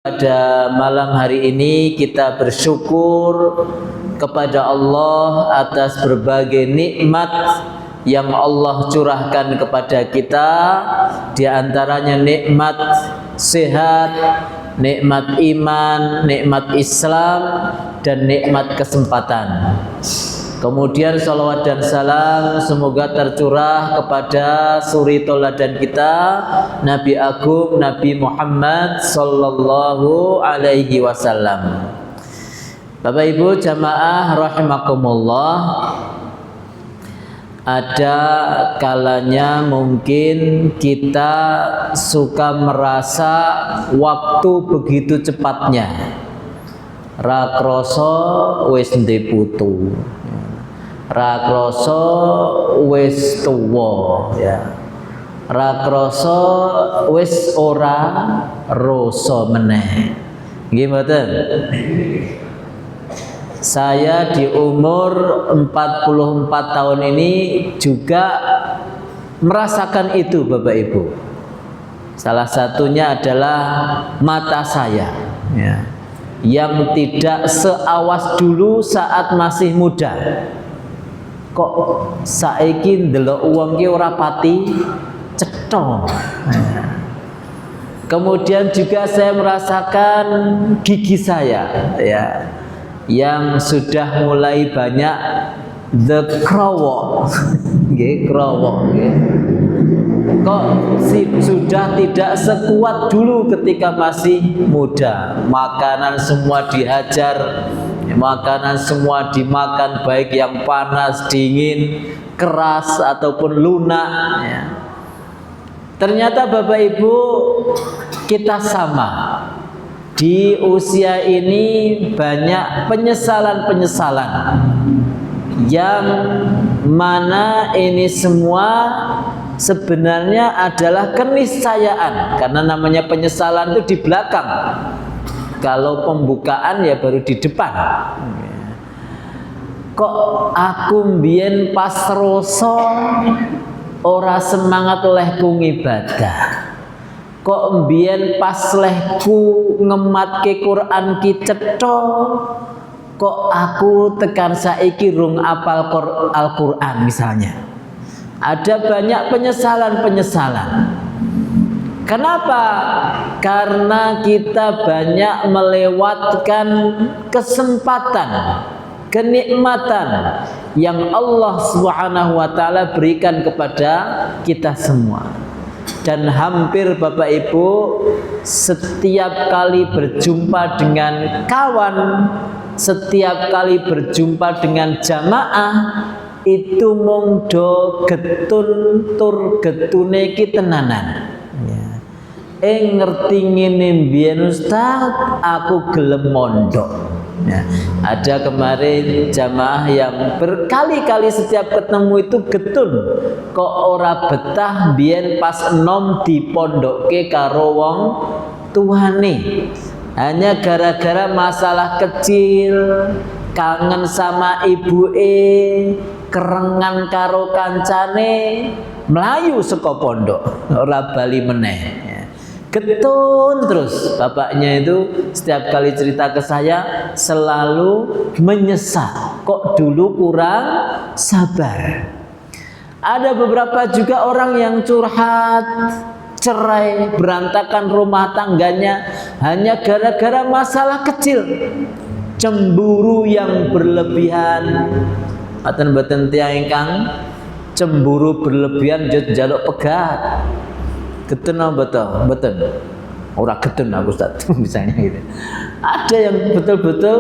Pada malam hari ini kita bersyukur kepada Allah atas berbagai nikmat yang Allah curahkan kepada kita, di antaranya nikmat sehat, nikmat iman, nikmat Islam, dan nikmat kesempatan. Kemudian salawat dan salam semoga tercurah kepada suri tauladan kita, Nabi Agung Nabi Muhammad sallallahu alaihi wasallam. Bapak Ibu jamaah rahimakumullah, ada kalanya mungkin kita suka merasa waktu begitu cepatnya. Ra krasa wis ndek putu, ra krasa wis tuwa, ya. Ra krasa wis ora rasa meneh. Nggih mboten? Saya di umur 44 tahun ini juga merasakan itu Bapak Ibu. Salah satunya adalah mata saya, ya, yang tidak seawas dulu saat masih muda. Kok saiki ndelok wong ki ora pati cetha. Kemudian juga saya merasakan gigi saya, ya, yang sudah mulai banyak the krowok, nggih, krowok, nggih. Kok sudah tidak sekuat dulu ketika masih muda. Makanan semua dihajar, makanan semua dimakan, baik yang panas, dingin, keras ataupun lunak, ya. Ternyata Bapak Ibu kita sama. Di usia ini banyak penyesalan-penyesalan yang mana ini semua sebenarnya adalah keniscayaan, karena namanya penyesalan itu di belakang. Kalau pembukaan ya baru di depan. Kok aku mbiyen pas rasa ora semangat olehku ngibadah. Kok mbiyen pas lehku ngematke Quran ki cetha, kok aku tekan saiki rung apal Al-Qur'an misalnya. Ada banyak penyesalan-penyesalan. Kenapa? Karena kita banyak melewatkan kesempatan, kenikmatan yang Allah Subhanahu wa taala berikan kepada kita semua. Dan hampir Bapak Ibu setiap kali berjumpa dengan kawan, setiap kali berjumpa dengan jamaah, itu mung do getun tur getune ki tenanan, ya. Ngerti ngene mbiyen Ustaz, aku gelem mondok. Ya, ada kemarin jamaah yang berkali-kali setiap ketemu itu getun, kok ora betah biyen pas enom dipondokke karo wong tuane. Hanya gara-gara masalah kecil, kangen sama ibuke, kerengan karo kancane, melayu saka pondok, ora bali meneh. Getun terus. Bapaknya itu setiap kali cerita ke saya selalu menyesal, kok dulu kurang sabar. Ada beberapa juga orang yang curhat, cerai, berantakan rumah tangganya hanya gara-gara masalah kecil. Cemburu yang berlebihan. Mboten tiyang ingkang cemburu berlebihan njaluk pegat. Getun apa betul? Betul. Ora getun aku Ustaz, misalnya gitu. Ada yang betul-betul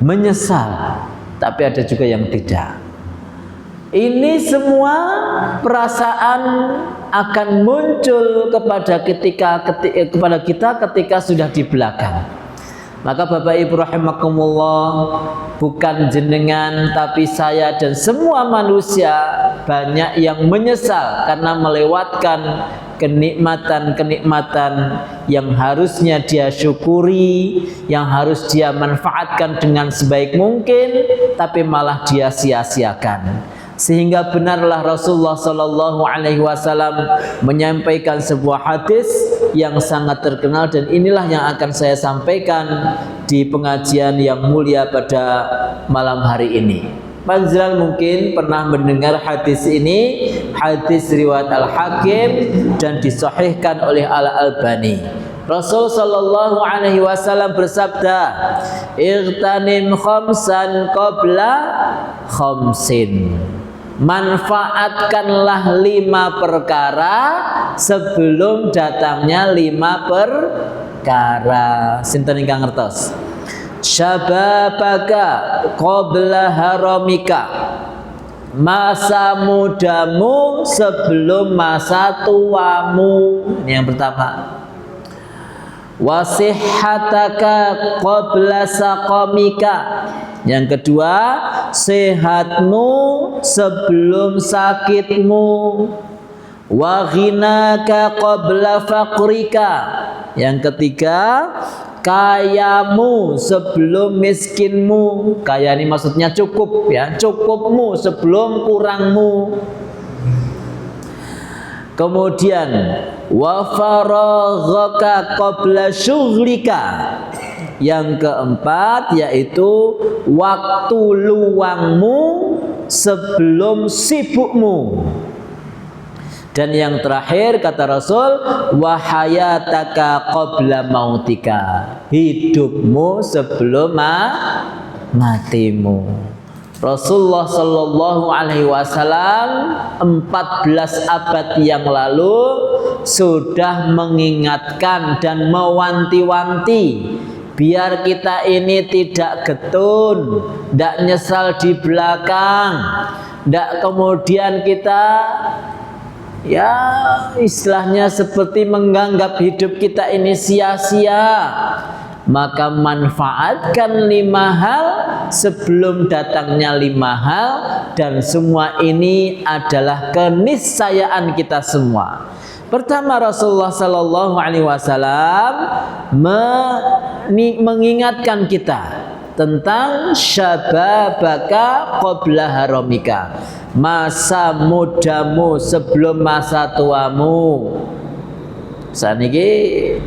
menyesal, tapi ada juga yang tidak. Ini semua perasaan akan muncul kepada kita ketika sudah di belakang. Maka Bapak Ibu rahimakumullah, bukan jenengan tapi saya dan semua manusia banyak yang menyesal karena melewatkan kenikmatan-kenikmatan yang harusnya dia syukuri, yang harus dia manfaatkan dengan sebaik mungkin, tapi malah dia sia-siakan. Sehingga benarlah Rasulullah Sallallahu Alaihi Wasallam menyampaikan sebuah hadis, yang sangat terkenal, dan inilah yang akan saya sampaikan di pengajian yang mulia pada malam hari ini. Panjenengan mungkin pernah mendengar hadis ini, hadis riwayat Al-Hakim dan disahihkan oleh Al-Albani. Rasul sallallahu alaihi wasallam bersabda, "Ightanim khamsan qabla khamsin." Manfaatkanlah 5 perkara sebelum datangnya 5 perkara. Sinten ingkang ngertos? Syababaka qabla haramika. Masa mudamu sebelum masa tuamu. Ini yang pertama. Wasihhataka qabla saqamika. Yang kedua, sehatmu sebelum sakitmu. Wa ghinaka qabla faqrika. Yang ketiga, kayamu sebelum miskinmu. Kaya ini maksudnya cukup ya, cukupmu sebelum kurangmu. Kemudian wa faraghaka qabla syughlika. Yang keempat yaitu waktu luangmu sebelum sibukmu. Dan yang terakhir kata Rasul, wa hayataka qabla mautika. Hidupmu sebelum matimu. Rasulullah sallallahu alaihi wasallam 14 abad yang lalu sudah mengingatkan dan mewanti-wanti biar kita ini tidak getun, tidak nyesal di belakang, tidak kemudian kita ya istilahnya seperti menganggap hidup kita ini sia-sia. Maka manfaatkan 5 hal sebelum datangnya 5 hal, dan semua ini adalah keniscayaan kita semua. Pertama, Rasulullah sallallahu alaihi wasallam mengingatkan kita tentang syababaka qabla haramika. Masa mudamu sebelum masa tuamu. Saat ini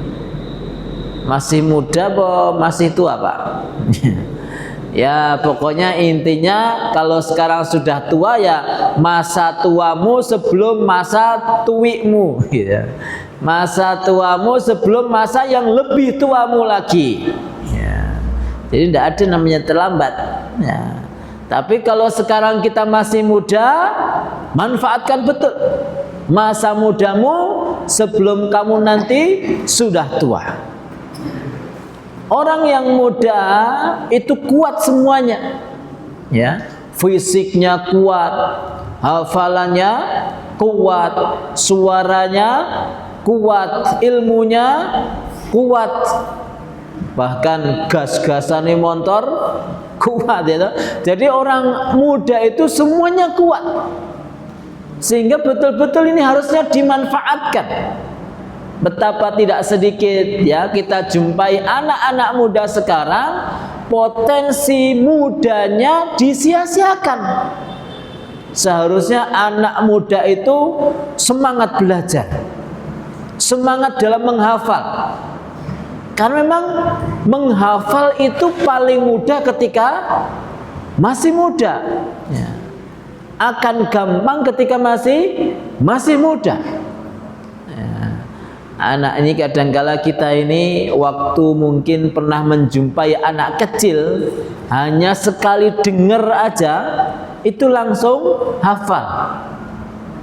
masih muda apa masih tua, Pak? Ya pokoknya intinya kalau sekarang sudah tua ya masa tuamu sebelum masa tuikmu gitu. Masa tuamu sebelum masa yang lebih tuamu lagi ya. Jadi tidak ada namanya terlambat ya. Tapi kalau sekarang kita masih muda, manfaatkan betul masa mudamu sebelum kamu nanti sudah tua. Orang yang muda itu kuat semuanya, ya, fisiknya kuat, hafalannya kuat, suaranya kuat, ilmunya kuat, bahkan gas-gasannya motor kuat, ya. Jadi orang muda itu semuanya kuat, sehingga betul-betul ini harusnya dimanfaatkan. Betapa tidak sedikit ya kita jumpai anak-anak muda sekarang potensi mudanya disia-siakan. Seharusnya anak muda itu semangat belajar, semangat dalam menghafal. Karena memang menghafal itu paling mudah ketika masih muda ya. Akan gampang ketika masih muda. Anak ini kadangkala kita ini waktu mungkin pernah menjumpai anak kecil, hanya sekali dengar aja itu langsung hafal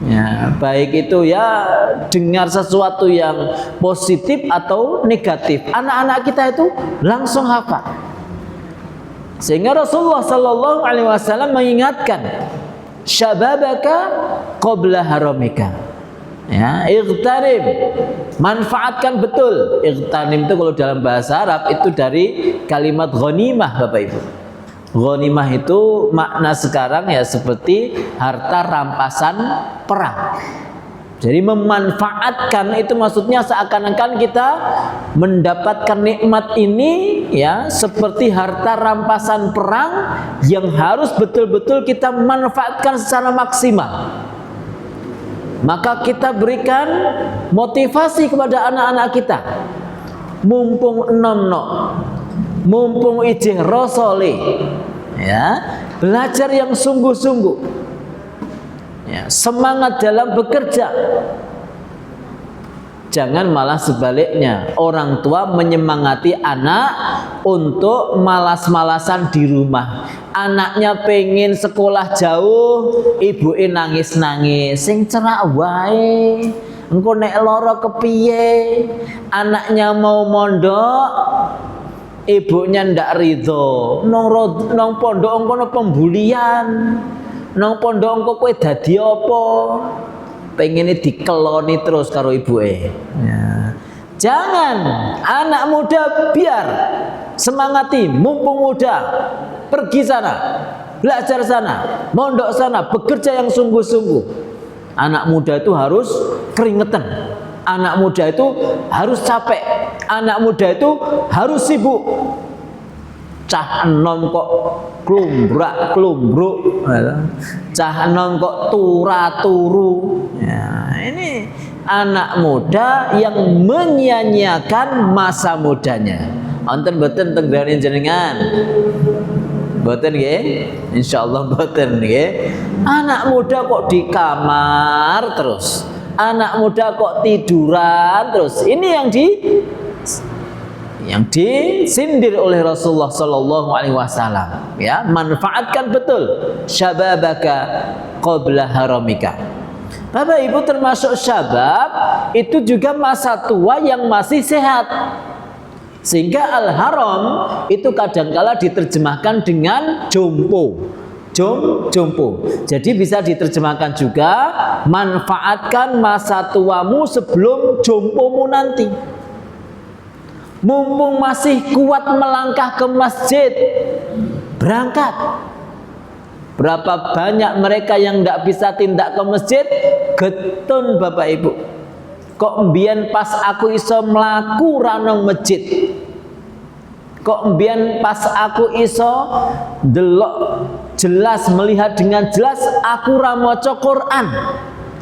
ya, baik itu ya dengar sesuatu yang positif atau negatif, anak-anak kita itu langsung hafal. Sehingga Rasulullah sallallahu alaihi wasallam mengingatkan syababaka qabla haramika. Ya, ightanim, manfaatkan betul. Ightanim itu kalau dalam bahasa Arab itu dari kalimat ghanimah, Bapak Ibu. Ghanimah itu makna sekarang ya seperti harta rampasan perang. Jadi memanfaatkan itu maksudnya seakan-akan kita mendapatkan nikmat ini ya seperti harta rampasan perang yang harus betul-betul kita manfaatkan secara maksimal. Maka kita berikan motivasi kepada anak-anak kita. Mumpung enom-no, mumpung ijih rosole, ya, belajar yang sungguh-sungguh, ya, semangat dalam bekerja. Jangan malah sebaliknya, orang tua menyemangati anak untuk malas-malasan di rumah. Anaknya pengen sekolah jauh, ibuke nangis-nangis, sing cerak wae. Engko nek lara kepiye? Anaknya mau mondok, ibunya ndak ridho. Nang pondok engko ana pembulian. Nang pondok engko kowe dadi apa? Pengen dikeloni terus karo ibuke. Ya. Jangan, anak muda biar semangati, mumpung muda, pergi sana, belajar sana, mondok sana, bekerja yang sungguh-sungguh. Anak muda itu harus keringetan, anak muda itu harus capek, anak muda itu harus sibuk. Cah enom kok klumbrak-klumbruk, cah enom kok turu. Ya, ini anak muda yang menyia-nyiakan masa mudanya. Wonten mboten teng grene jenengan? Mboten nggih? Insyaallah mboten nggih. Anak muda kok di kamar terus. Anak muda kok tiduran terus. Ini yang disindir oleh Rasulullah Sallallahu Alaihi Wasallam. Ya, manfaatkan betul syababaka qabla haramika. Bapak Ibu, termasuk syabab itu juga masa tua yang masih sehat. Sehingga al-haram itu kadangkala diterjemahkan dengan jompo. Jompo. Jadi bisa diterjemahkan juga manfaatkan masa tuamu sebelum jompomu nanti. Mumpung masih kuat melangkah ke masjid, berangkat. Berapa banyak mereka yang tidak bisa tindak ke masjid, getun Bapak Ibu. Kok mbiyen pas aku iso mlaku ra nang masjid. Kok mbiyen pas aku iso delok jelas, melihat dengan jelas aku ra maca Quran.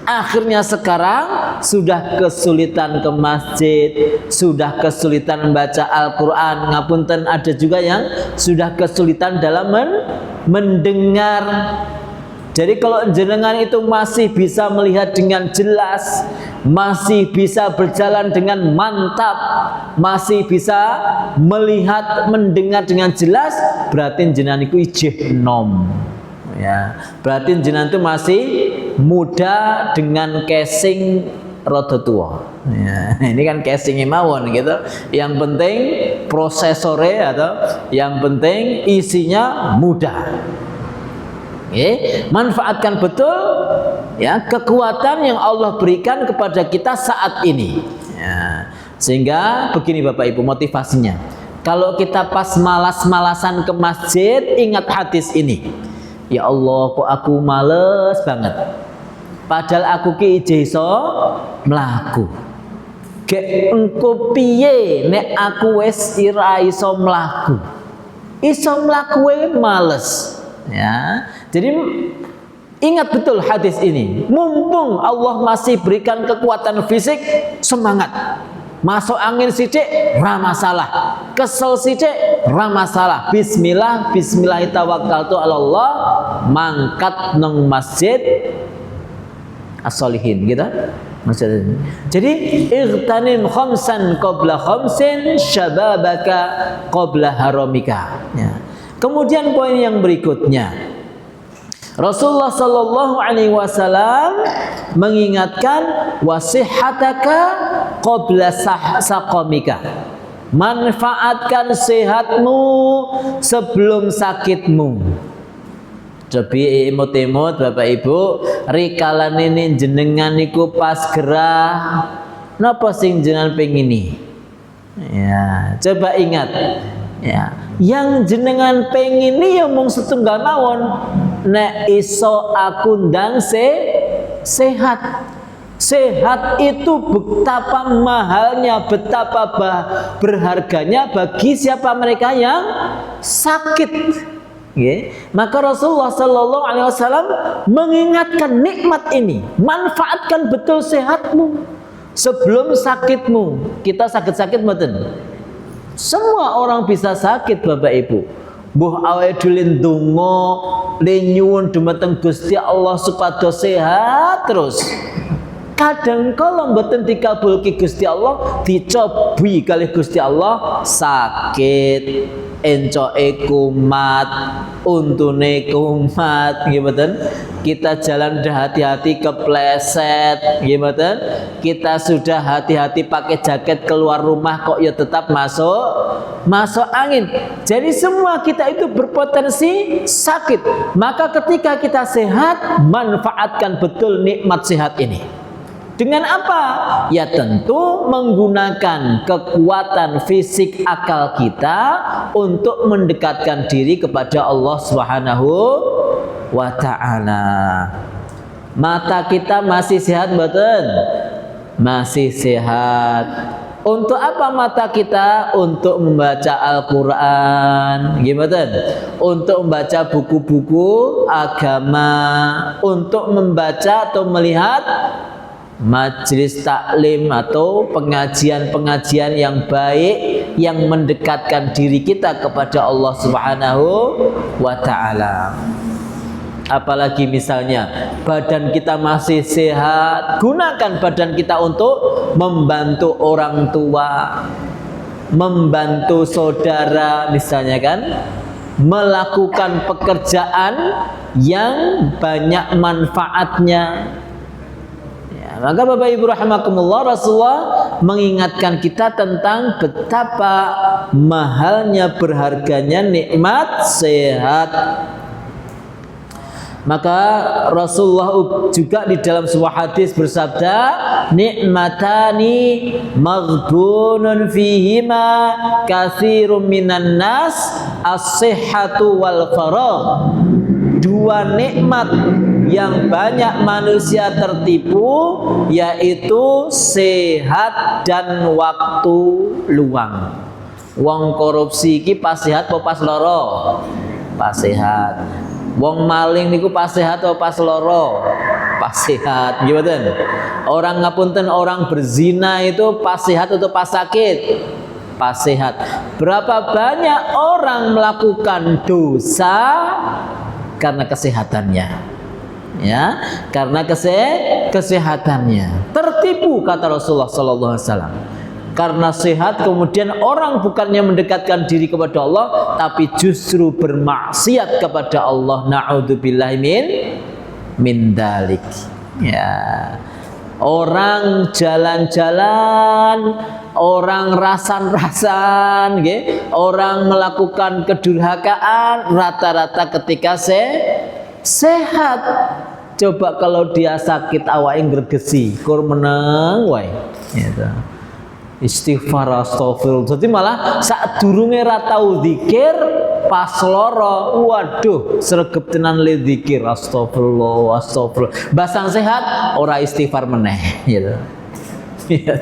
Akhirnya sekarang sudah kesulitan ke masjid, sudah kesulitan membaca Al-Quran. Ngapunten, ada juga yang sudah kesulitan dalam mendengar. Jadi kalau jenengan itu masih bisa melihat dengan jelas, masih bisa berjalan dengan mantap, masih bisa melihat, mendengar dengan jelas, berarti jenengan itu ijih nom. Ya, berarti jenengan itu masih muda dengan casing rada tua. Ya, ini kan casingnya mawon gitu. Yang penting prosesornya atau yang penting isinya muda. Manfaatkan betul ya kekuatan yang Allah berikan kepada kita saat ini. Ya, sehingga begini Bapak Ibu motivasinya. Kalau kita pas malas-malasan ke masjid, ingat hadis ini. Ya Allah, kok aku males banget. Padahal aku ki ijeh iso mlaku. Gek engko piye nek aku wis ora iso mlaku. Iso mlaku males. Ya. Jadi ingat betul hadis ini. Mumpung Allah masih berikan kekuatan fisik, semangat. Masuk angin sidik, ra masalah. Kesel sidik, ra masalah. Bismillah, bismillahirrahmanirrahim. Allah, mangkat nang masjid as-solihin gitu. Jadi irtanim khamsan qabla khamsin syababaka qabla haramika. Ya. Kemudian poin yang berikutnya, Rasulullah Sallallahu Alaihi Wasallam mengingatkan wasihataka qabla saqamika. Manfaatkan sehatmu sebelum sakitmu. Cobi imut-imut Bapak Ibu, rikalan ini jenengan niku pas gerah, napa sing jenengan pengini? Ya, coba ingat. Ya, yang jenengan pengini ya mung setunggal mawon. Nek iso aku ndang sehat. Sehat itu betapa mahalnya, betapa berharganya bagi siapa mereka yang sakit. Maka Rasulullah Sallallahu Alaihi Wasallam mengingatkan nikmat ini, manfaatkan betul sehatmu sebelum sakitmu. Kita sakit-sakit mboten? Semua orang bisa sakit Bapak Ibu. Mbuh awake dhewe ndonga nyuwun dumateng Gusti Allah supados sehat terus. Kadang kala mboten dikabulke Gusti Allah, dicobi kalih Gusti Allah, sakit, encoke kumat, untune kumat, nggih mboten? Kita jalan dah hati-hati kepleset, nggih mboten? Kita sudah hati-hati pakai jaket keluar rumah kok ya tetap masuk angin. Jadi semua kita itu berpotensi sakit. Maka ketika kita sehat, manfaatkan betul nikmat sehat ini. Dengan apa? Ya tentu menggunakan kekuatan fisik akal kita untuk mendekatkan diri kepada Allah Subhanahu wa ta'ala. Mata kita masih sehat betul? Masih sehat. Untuk apa mata kita? Untuk membaca Al-Quran, gimana? Untuk membaca buku-buku agama, untuk membaca atau melihat majelis taklim atau pengajian-pengajian yang baik yang mendekatkan diri kita kepada Allah Subhanahu wa ta'ala. Apalagi misalnya badan kita masih sehat, gunakan badan kita untuk membantu orang tua, membantu saudara misalnya kan, melakukan pekerjaan yang banyak manfaatnya. Maka Bapak Ibu rahimakumullah, Rasulullah mengingatkan kita tentang betapa mahalnya, berharganya nikmat sehat. Maka Rasulullah juga di dalam sebuah hadis bersabda, nikmatani maghbunun fihima katsirun minan nas as-sihhatu wal faragh. Dua nikmat yang banyak manusia tertipu, yaitu sehat dan waktu luang. Wong korupsi iki pas sehat apa pas loro? Pas sehat. Wong maling niku pas sehat apa pas loro? Pas sehat. Gimana? Orang ngapunten, orang berzina itu pas sehat atau pas sakit? Pas sehat. Berapa banyak orang melakukan dosa karena kesehatannya, ya, karena kesehatannya tertipu, kata Rasulullah Sallallahu Alaihi Wasallam. Karena sehat kemudian orang bukannya mendekatkan diri kepada Allah, tapi justru bermaksiat kepada Allah. Na'udzubillahi min dalik. Ya, orang jalan-jalan, orang rasan-rasan, orang melakukan kedurhakaan rata-rata ketika sehat. Coba kalau dia sakit awake gregesi, kur meneng wae. Gitu. Istighfar, astagfirullah. Jadi malah saat durunge ra tau zikir, pas loro, waduh, sregep tenan le zikir, astagfirullah, astagfirullah. Basang sehat, ora istighfar meneh, gitu. Iya.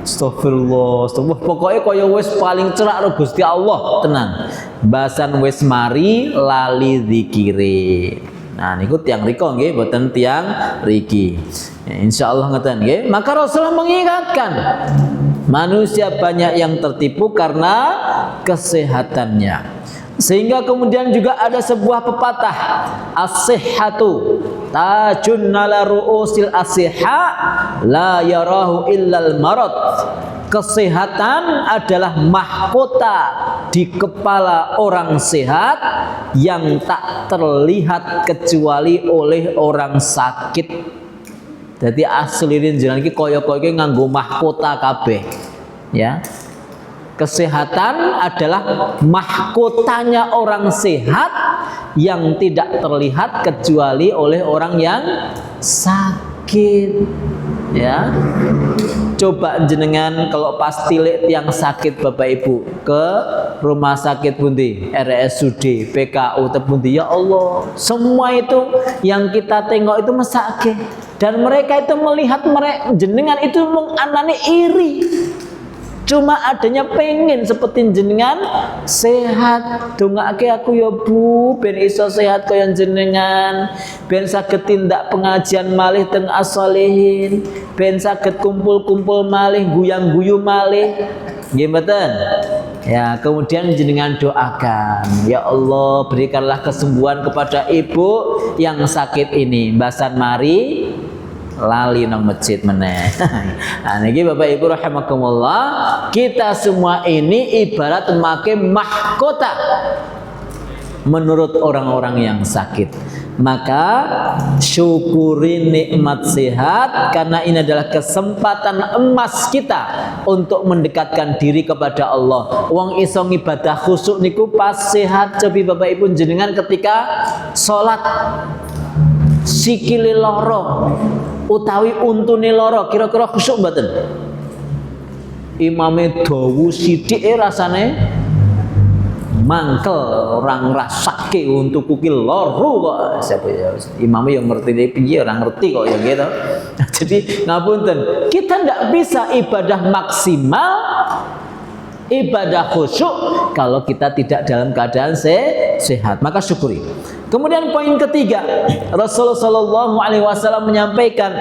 Astagfirullah, astagfirullah. Pokoknya kaya wis paling cerak karo Gusti Allah tenan. Basan wis mari lali zikire. Nah niku tiang riko nggih, boten tiang riki. Ya, insyaallah ngeten nggih. Maka Rasulullah mengingatkan manusia banyak yang tertipu karena kesehatannya. Sehingga kemudian juga ada sebuah pepatah, as-sihhatu tajun ala ru'usil as-sihha la yarahu illal marad. Kesehatan adalah mahkota di kepala orang sehat yang tak terlihat kecuali oleh orang sakit. Jadi asli jenengan iki kaya-kaya iki nganggo mahkota kabeh. Ya. Kesehatan adalah mahkotanya orang sehat yang tidak terlihat kecuali oleh orang yang sakit. Ya, coba jenengan kalau pas tilik tiang sakit Bapak Ibu ke rumah sakit pundi, RSUD, PKU tepundi, ya Allah, semua itu yang kita tengok itu mesake, dan mereka itu melihat mereka jenengan itu menganane iri. Cuma adanya pengen seperti jenengan sehat. Dongake aku ya Bu, ben iso sehat kaya jenengan, ben saged tindak pengajian malih teng as-sholihin, ben saged kumpul-kumpul malih, guyang-guyu malih. Nggih mboten? Ya, kemudian jenengan doakan, ya Allah berikanlah kesembuhan kepada ibu yang sakit ini. Mbasan mari lali nang masjid meneh. Nah niki Bapak Ibu rahimakumullah, kita semua ini ibarat make mahkota menurut orang-orang yang sakit. Maka syukuri nikmat sehat, karena ini adalah kesempatan emas kita untuk mendekatkan diri kepada Allah. Wong iso ibadah khusyuk niku pas sehat. Cobi Bapak Ibu jenengan ketika sholat sikile loro utawi untune loro, kira-kira khusyuk mboten? Imame dawu sithik rasane mangkel, orang rasake untuk kukil loro kok. Siapa ya? Imamnya yang ngerti dia piye, orang ngerti kok ya gitu. Jadi ngapunten, kita ndak bisa ibadah maksimal, ibadah khusyuk kalau kita tidak dalam keadaan sehat. Maka syukuri. Kemudian poin ketiga, Rasulullah Shallallahu Alaihi Wasallam menyampaikan,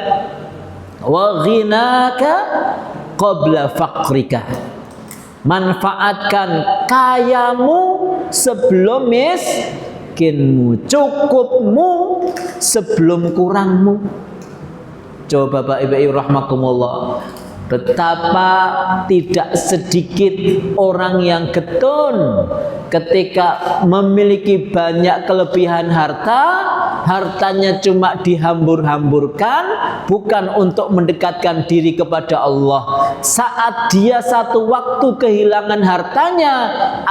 wa ghinaka qabla faqrika. Manfaatkan kayamu sebelum miskinmu, cukupmu sebelum kurangmu. Coba Bapak Ibu rahmakumullah, betapa tidak sedikit orang yang getun ketika memiliki banyak kelebihan harta, hartanya cuma dihambur-hamburkan, bukan untuk mendekatkan diri kepada Allah. Saat dia satu waktu kehilangan hartanya,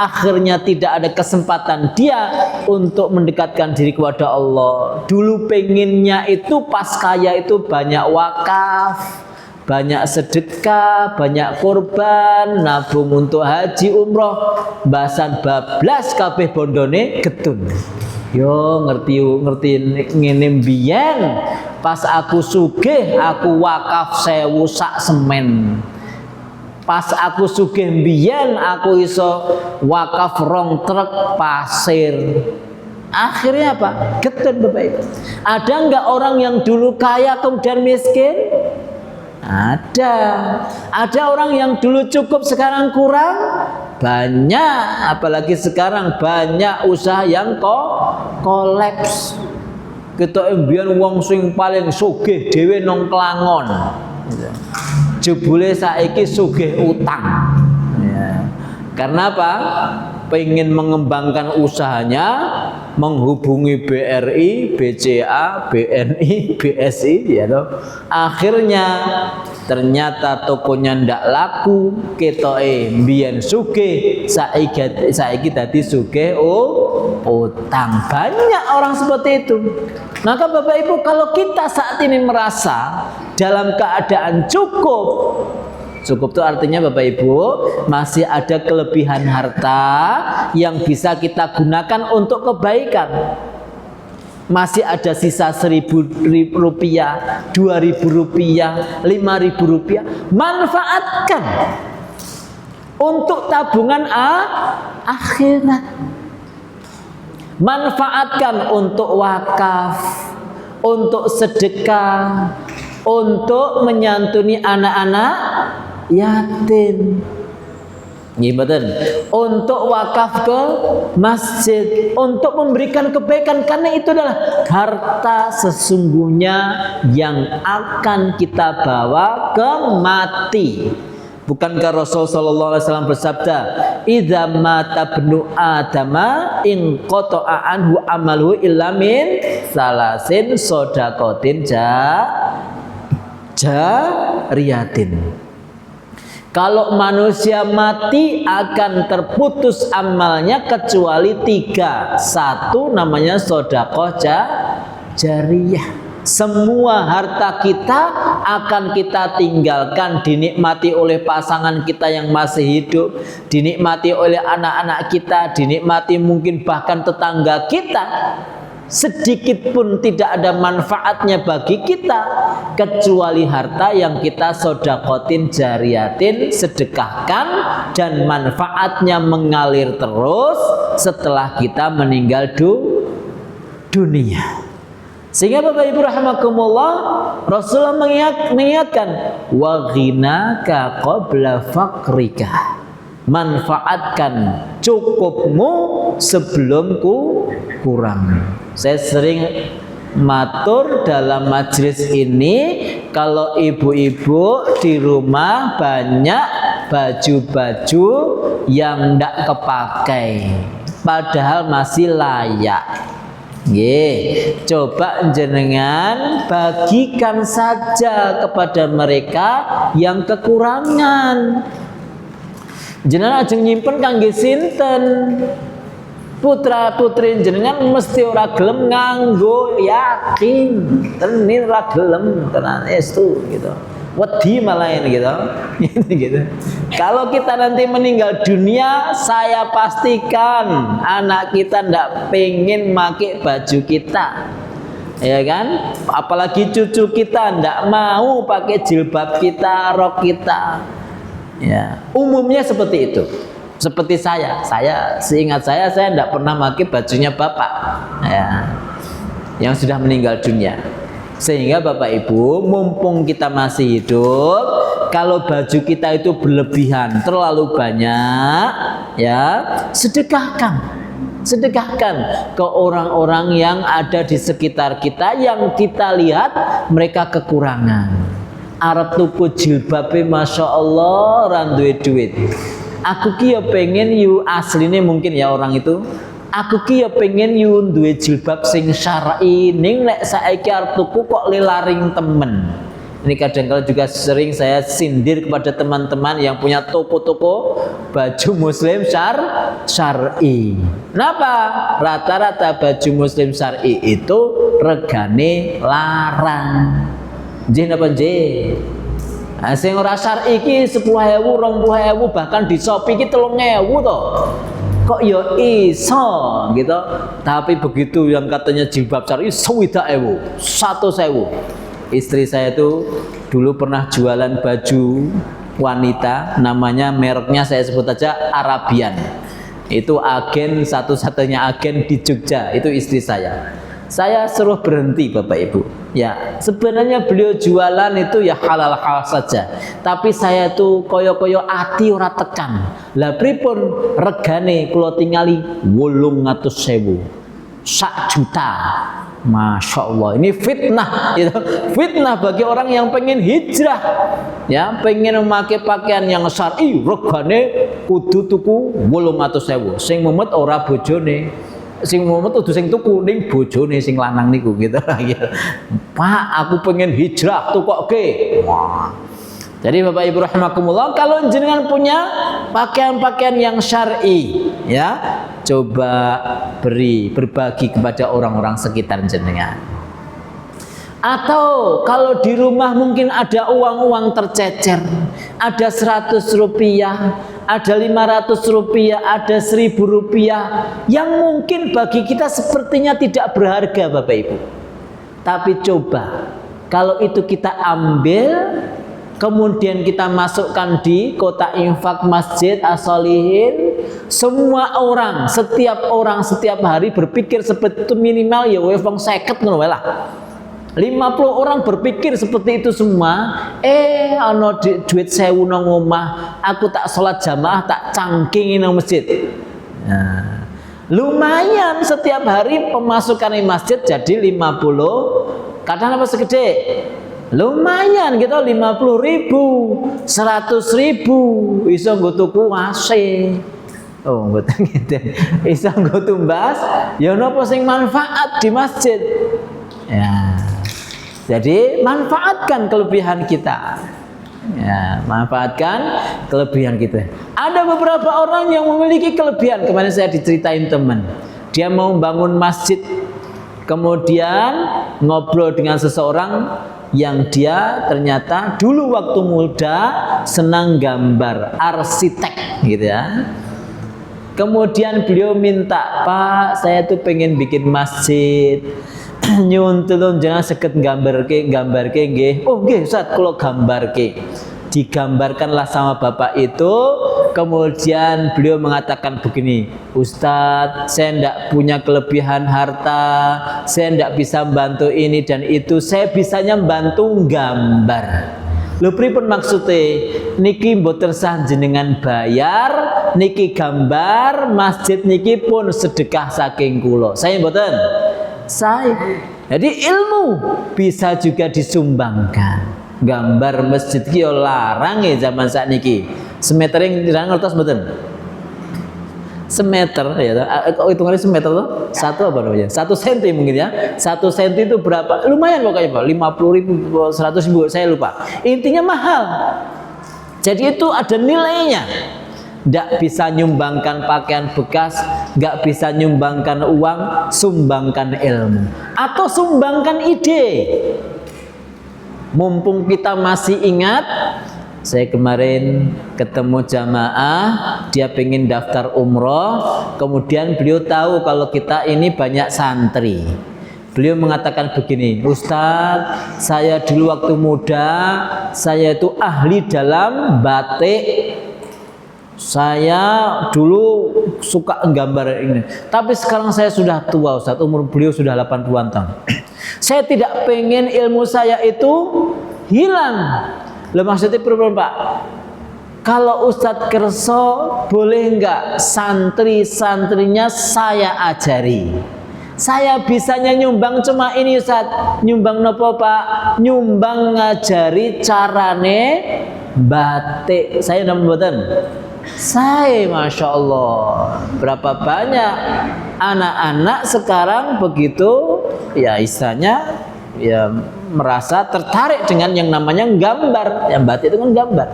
akhirnya tidak ada kesempatan dia untuk mendekatkan diri kepada Allah. Dulu pengennya itu pas kaya itu banyak wakaf, banyak sedekah, banyak korban, nabung untuk haji umroh, bahasan bablas kabeh bondone getun. Yo ngerti ngene mbiyen pas aku sugih aku wakaf 1000 sak semen. Pas aku sugih mbiyen aku iso wakaf 2 truk pasir. Akhirnya apa? Getun Bapak Ibu. Ada enggak orang yang dulu kaya kemudian miskin? Ada orang yang dulu cukup sekarang kurang, banyak. Apalagi sekarang banyak usaha yang kolaps. Kita mbiyen wong sing paling sugih dhewe nang Klangon, jebule saiki sugih utang ya. Karena apa? Pengen mengembangkan usahanya, menghubungi BRI, BCA, BNI, BSI, ya toh. Akhirnya ternyata tokonya ndak laku, ketoke mbiyen sugih, saiki dadi sugih utang. Banyak orang seperti itu. Maka Bapak Ibu, kalau kita saat ini merasa dalam keadaan cukup itu artinya Bapak Ibu masih ada kelebihan harta yang bisa kita gunakan untuk kebaikan. Masih ada sisa 1.000 rupiah, 2.000 rupiah, 5.000 rupiah. Manfaatkan untuk tabungan akhirat. Manfaatkan untuk wakaf, untuk sedekah, untuk menyantuni anak-anak yatim, untuk wakaf ke masjid, untuk memberikan kebaikan, karena itu adalah harta sesungguhnya yang akan kita bawa ke mati. Bukankah Rasul sallallahu alaihi wasallam bersabda, "Idza mata ibnu Adama in qata'a anhu amaluhu illa min salasin shadaqatin jariyatin." Kalau manusia mati akan terputus amalnya kecuali 3. Satu namanya sedekah jariyah. Semua harta kita akan kita tinggalkan, dinikmati oleh pasangan kita yang masih hidup, dinikmati oleh anak-anak kita, dinikmati mungkin bahkan tetangga kita. sedikit pun tidak ada manfaatnya bagi kita kecuali harta yang kita sodakotin jariyatin, sedekahkan, dan manfaatnya mengalir terus setelah kita meninggal dunia. Sehingga Bapak Ibu rahimakumullah, Rasulullah mengingatkan wa ghinaka qabla faqrika, manfaatkan cukupmu sebelum kurang. Saya sering matur dalam majelis ini, kalau ibu-ibu di rumah banyak baju-baju yang tidak kepakai padahal masih layak, coba jenengan bagikan saja kepada mereka yang kekurangan. Jenengan aja nyimpen kangge sinten? Putra putri jenengan mesti ora gelem nganggo, yakin tenin ora gelem tenan estu gitu. Wedi malah ini gitu. Gitu. Kalau kita nanti meninggal dunia, saya pastikan anak kita ndak pengen pakai baju kita, ya kan? Apalagi cucu kita ndak mau pakai jilbab kita, rok kita. Ya, umumnya seperti itu. Seperti saya seingat saya ndak pernah pakai bajunya bapak, ya, yang sudah meninggal dunia. Sehingga Bapak Ibu, mumpung kita masih hidup, kalau baju kita itu berlebihan, terlalu banyak, ya, sedekahkan ke orang-orang yang ada di sekitar kita yang kita lihat mereka kekurangan. Arep tuku jilbabe masya Allah randuwe duit. Aku ki ya pengen yu, asline mungkin ya orang itu, aku ki ya pengen yu duwe jilbab sing syar'i, ning lek saiki arep tuku kok lilaring temen. Ini kadang-kadang juga sering saya sindir kepada teman-teman yang punya toko-toko baju muslim syar'i. Kenapa? Rata-rata baju muslim syar'i itu regane larang. Nggih napa nggih? Nah, sing ora syar'i iki 10.000, 20.000, bahkan di Shopee iki 3.000 to. Kok ya iso gitu. Tapi begitu yang katanya jilbab syar'i 20.000, 100.000. Istri saya itu dulu pernah jualan baju wanita, namanya mereknya saya sebut aja Arabian. Itu agen, satu-satunya agen di Jogja, itu istri saya. Saya suruh berhenti Bapak Ibu. Ya, sebenarnya beliau jualan itu ya halal-halal saja. Tapi saya tuh koyo-koyo ati ora tekan. Lah pripun regane kula tingali 800.000. 1 juta. Masya Allah, ini fitnah, gitu. Fitnah bagi orang yang pengen hijrah, ya, pengen memakai pakaian yang syar'i, regane kudu tuku 800.000. Sing mumet ora bojone, sing mumet kudu sing tuku ning bojone sing lanang niku, gitu. Pak, aku pengen hijrah, tukoke. Wah. Jadi Bapak Ibu rahimakumullah, kalau jenengan punya pakaian-pakaian yang syar'i, ya, coba berbagi kepada orang-orang sekitar jenengan. Atau kalau di rumah mungkin ada uang-uang tercecer, ada 100 rupiah, ada 500 rupiah, ada 1.000 rupiah, yang mungkin bagi kita sepertinya tidak berharga Bapak Ibu. Tapi coba kalau itu kita ambil, kemudian kita masukkan di kotak infak masjid as-solihin, semua orang, setiap hari berpikir seperti itu, minimal ya wong 50 ngono wae lah. 50 orang berpikir seperti itu semua. Ana duit 1.000 nang omah, aku tak sholat jamaah, tak cangkingi nang masjid. Nah, lumayan setiap hari pemasukan di masjid jadi 50. Kadang apa segede? Lumayan gitu, 50.000, 100.000, iso nggo tuku AC. Oh, mboten ngeten. Iso nggo tumbas, ya napa sing manfaat di masjid. Ya. Jadi manfaatkan kelebihan kita. Ya, manfaatkan kelebihan kita. Ada beberapa orang yang memiliki kelebihan. Kemarin saya diceritain teman, dia mau bangun masjid, kemudian ngobrol dengan seseorang yang dia ternyata dulu waktu muda senang gambar, arsitek gitu ya. Kemudian beliau minta, Pak, saya tuh pengen bikin masjid. Nyuwun tulung jangan seket gambarke nggih. Oh nggih Ustaz, kula gambarke. Digambarkanlah sama bapak itu. Kemudian beliau mengatakan begini, Ustadz, saya tidak punya kelebihan harta, saya tidak bisa membantu ini dan itu, saya bisanya membantu gambar. Lho pripun maksudnya? Niki mboten sah jenengan bayar, niki gambar masjid niki pun sedekah saking kula. Saya mboten. Saya. Jadi ilmu bisa juga disumbangkan. Gambar masjid ki yo larang ya zaman sakniki. Semeter yang dirang ngertos mboten? Semeter ya, hitungannya semeter tuh satu apa namanya? 1 senti mungkin ya. 1 senti itu berapa? Lumayan pokoknya Pak, 50.000, 100.000 saya lupa. Intinya mahal. Jadi itu ada nilainya. Tidak bisa nyumbangkan pakaian bekas, nggak bisa nyumbangkan uang, sumbangkan ilmu atau sumbangkan ide. Mumpung kita masih ingat, saya kemarin ketemu jamaah, dia pengen daftar umroh, kemudian beliau tahu kalau kita ini banyak santri. Beliau mengatakan begini, Ustadz, saya dulu waktu muda, saya itu ahli dalam batik. Saya dulu suka nggambar ini, tapi sekarang saya sudah tua Ustadz, umur beliau sudah 80-an tahun. Saya tidak pengen ilmu saya itu hilang. Lah maksudnya problem Pak, kalau Ustadz Kerso boleh nggak santri-santrinya saya ajari? Saya bisanya nyumbang cuma ini Ustadz. Nyumbang nopo Pak? Nyumbang ngajari carane batik. Saya nama mboten? Saya Masya Allah, berapa banyak anak-anak sekarang begitu ya istilahnya ya merasa tertarik dengan yang namanya gambar. Yang batik itu kan gambar.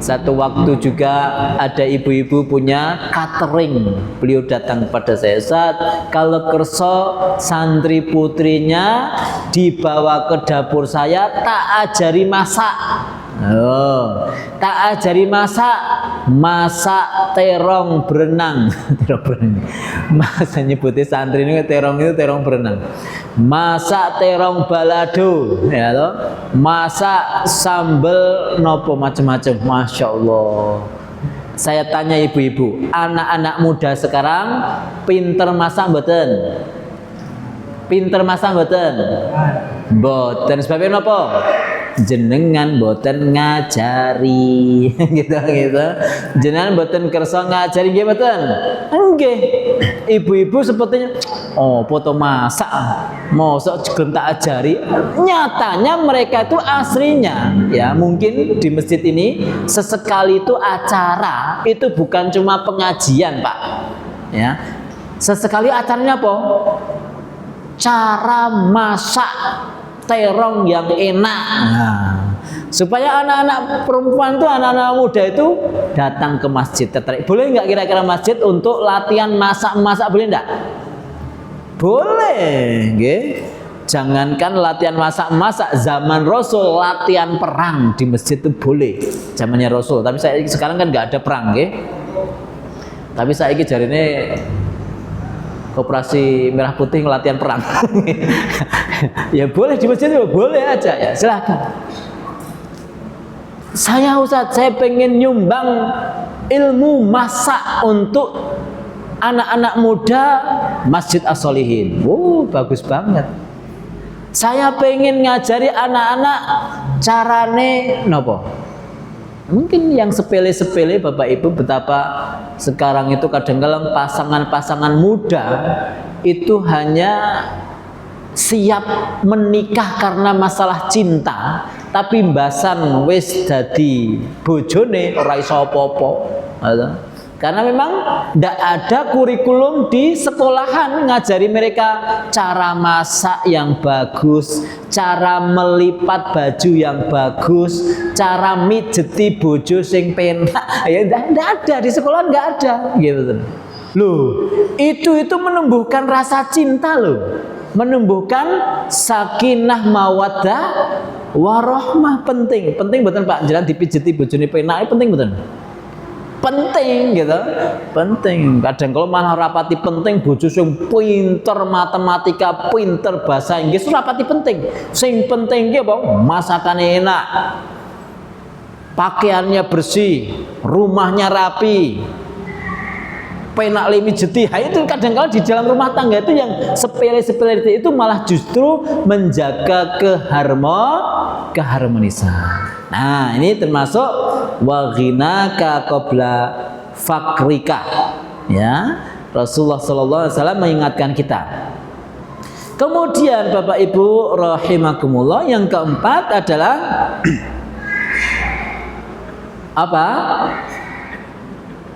Satu waktu juga ada ibu-ibu punya catering. Beliau datang kepada saya, Ustaz, kalau Kerso santri putrinya dibawa ke dapur saya, tak ajari masak. Oh, tak ajari masak terong berenang. Terong berenang. Masa nyebutnya santri ini terong itu terong berenang. Masak terong balado, ya toh. Masak sambal nopo macam-macam. Masya Allah. Saya tanya ibu-ibu, anak-anak muda sekarang pinter masak mboten? Pinter masak mboten? Mboten. Sebabnya nopo? Jenengan boten ngajari gitu. Jenengan boten kersa ngajari nggih boten? Nggih. Ibu-ibu sepertinya foto masak mosok gelem tak ajari. Nyatanya mereka itu aslinya ya mungkin di masjid ini sesekali itu acara, itu bukan cuma pengajian, Pak. Ya. Sesekali acaranya apa? Cara masak terong yang enak. Nah, supaya anak-anak perempuan tuh, anak-anak muda itu datang ke masjid tertarik. Boleh nggak kira-kira masjid untuk latihan masak-masak, boleh nggak? Boleh, nggih. Jangankan latihan masak-masak, zaman Rasul latihan perang di masjid itu boleh. Zamannya Rasul, tapi sekarang kan nggak ada perang, nggih. Tapi saya ini jarine Operasi Merah Putih latihan perang. Ya boleh di masjid, boleh aja ya, silahkan. Saya Ustaz, saya pengen nyumbang ilmu masak untuk anak-anak muda Masjid As-Solihin. Bagus banget. Saya pengen ngajari anak-anak carane nopo. Mungkin yang sepele-sepele Bapak Ibu, betapa sekarang itu kadang-kadang pasangan-pasangan muda itu hanya siap menikah karena masalah cinta, tapi mbasan wis dadi bojone ora iso apa-apa. Karena memang tidak ada kurikulum di sekolahan ngajari mereka cara masak yang bagus, cara melipat baju yang bagus, cara mijeti bojo sing penak. Ya tidak ada di sekolah, nggak ada gitu. Loh, itu menumbuhkan rasa cinta loh. Menumbuhkan sakinah mawaddah warahmah. Penting betul Pak, jalan dipijeti bojone penak penting betul. penting gitu, penting. Kadang kalau malah rapati penting, bojo sing pinter matematika, pinter bahasa Inggris rapati penting. Sing penting ki apa? Masakannya enak, pakaiannya bersih, rumahnya rapi, penak limi jeti. Itu kadang-kala di dalam rumah tangga itu yang sepele-sepele itu malah justru menjaga keharmonisan. Nah, ini termasuk wa ghinaka qabla fakrika. Ya, Rasulullah sallallahu alaihi wasallam mengingatkan kita. Kemudian Bapak Ibu rahimakumullah, yang keempat adalah apa?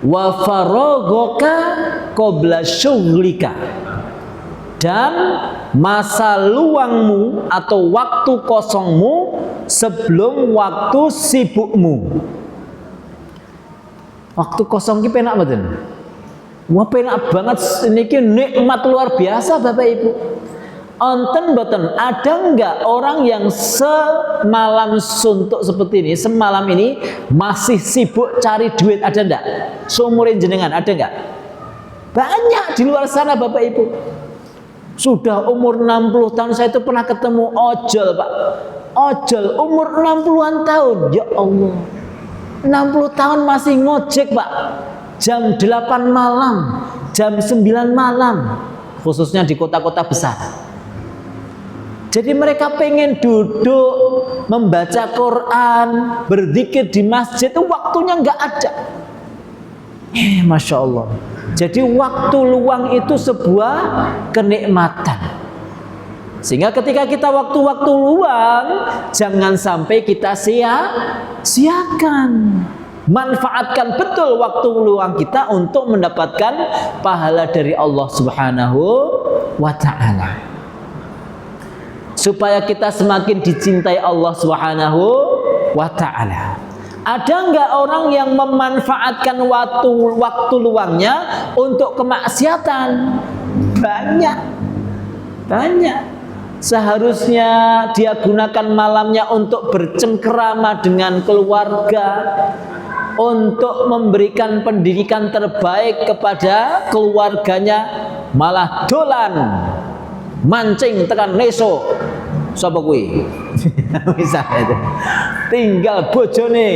Wa faraghaka qabla syughlika. Dan masa luangmu atau waktu kosongmu sebelum waktu sibukmu. Waktu kosong ki penak mboten? Wah penak banget, niki nikmat luar biasa Bapak Ibu. Onten mboten, ada enggak orang yang semalam suntuk seperti ini, semalam ini masih sibuk cari duit, ada enggak? Seumurin jenengan ada enggak? Banyak di luar sana Bapak Ibu. Sudah umur 60 tahun saya itu pernah ketemu ojol Pak. Ojol umur 60-an tahun. Ya Allah. 60 tahun masih ngojek Pak. Jam 8 malam, jam 9 malam. Khususnya di kota-kota besar. Jadi mereka pengen duduk, membaca Quran, berzikir di masjid, itu waktunya nggak ada. Masya Allah. Jadi waktu luang itu sebuah kenikmatan. Sehingga ketika kita waktu-waktu luang, jangan sampai kita sia-siakan. Manfaatkan betul waktu luang kita untuk mendapatkan pahala dari Allah Subhanahu wa ta'ala. Supaya kita semakin dicintai Allah Subhanahu wa ta'ala. Ada nggak orang yang memanfaatkan waktu luangnya untuk kemaksiatan? Banyak. Seharusnya dia gunakan malamnya untuk bercengkerama dengan keluarga, untuk memberikan pendidikan terbaik kepada keluarganya, malah dolan mancing tekan neso. Sapa kuwi? Misalnya itu. Tinggal bojone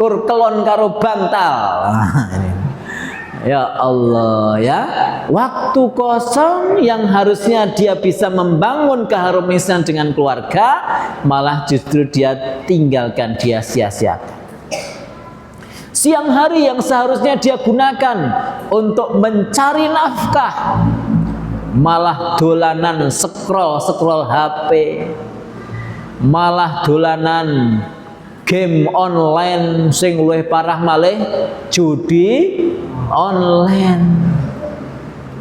kur kelon karo bantal. Ya Allah ya. Waktu kosong yang harusnya dia bisa membangun keharmonisan dengan keluarga, malah justru dia tinggalkan, dia sia-siakan. Siang hari yang seharusnya dia gunakan untuk mencari nafkah, malah dolanan scroll HP, malah dolanan game online, sing luwih parah malih judi online.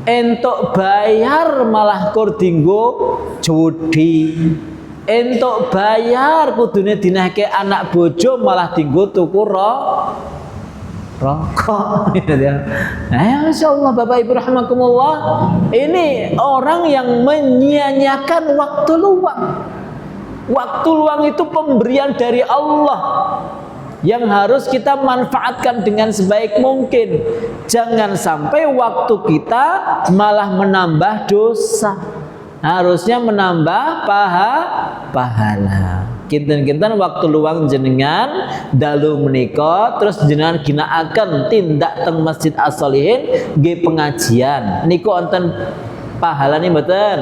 Entuk bayar malah kur dinggo judi. Entuk bayar kudune dinehke anak bojo malah dinggo tuku rokok. Masya Allah Bapak Ibu rahimakumullah. Ini orang yang menyia-nyiakan waktu luang. Waktu luang itu pemberian dari Allah yang harus kita manfaatkan dengan sebaik mungkin. Jangan sampai waktu kita malah menambah dosa. Harusnya menambah pahala. Kinten-kinten waktu luang jenengan dalu menika terus jenengan ginakaken tindak teng Masjid As-Sholihin nggih pengajian. Niku wonten pahalane mboten?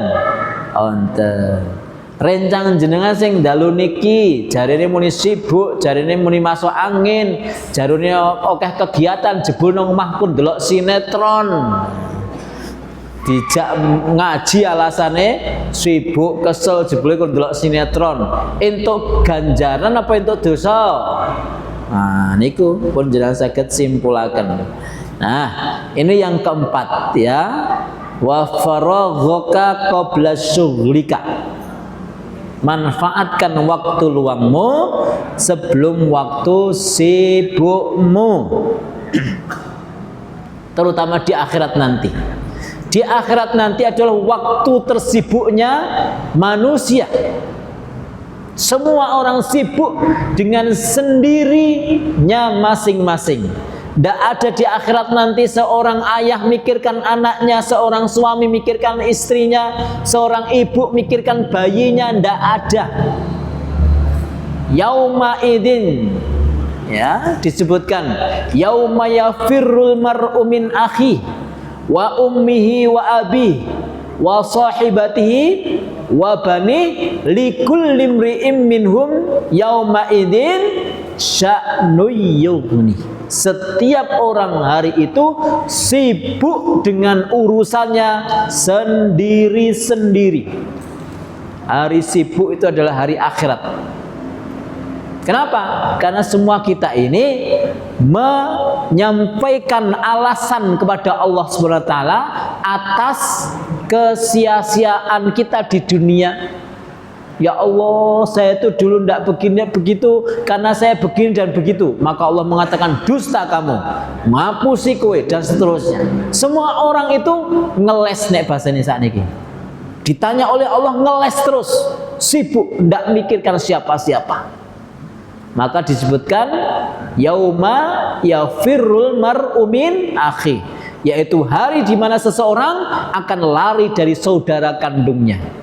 Wonten. Rencang jenengan sing dalu niki jarine muni sibuk, jarine muni masuk angin, jarine akeh kegiatan, jebul nang omah pun delok sinetron. Dijak ngaji alasane sibuk, kesel, jebule kok delok sinetron. Entuk ganjaran apa entuk dosa? Nah, niku pun jenengan saged simpulaken. Nah, ini yang keempat ya. Wa faraghaka qabla syughlika. Manfaatkan waktu luangmu sebelum waktu sibukmu. Terutama di akhirat nanti. Di akhirat nanti adalah waktu tersibuknya manusia. Semua orang sibuk dengan sendirinya masing-masing. Tidak ada di akhirat nanti seorang ayah mikirkan anaknya, seorang suami mikirkan istrinya, seorang ibu mikirkan bayinya. Tidak ada. Yauma idin, ya, disebutkan yauma yafirrul mar'u min akhi wa ummihi wa abi wa sahibatihi wa bani likulli imri'im minhum yauma idin sya'nu yughni. Setiap orang hari itu sibuk dengan urusannya sendiri-sendiri. Hari sibuk itu adalah hari akhirat. Kenapa? Karena semua kita ini menyampaikan alasan kepada Allah Subhanahu wa taala atas kesia-siaan kita di dunia. Ya Allah, saya itu dulu tidak begini begitu karena saya begini dan begitu. Maka Allah mengatakan dusta kamu, ngapusi kowe dan seterusnya. Semua orang itu ngeles nek bahasa ini saat ini. Ditanya oleh Allah ngeles terus, sibuk tidak mikirkan siapa-siapa. Maka disebutkan yauma yafirrul mar'u min akhi, yaitu hari di mana seseorang akan lari dari saudara kandungnya.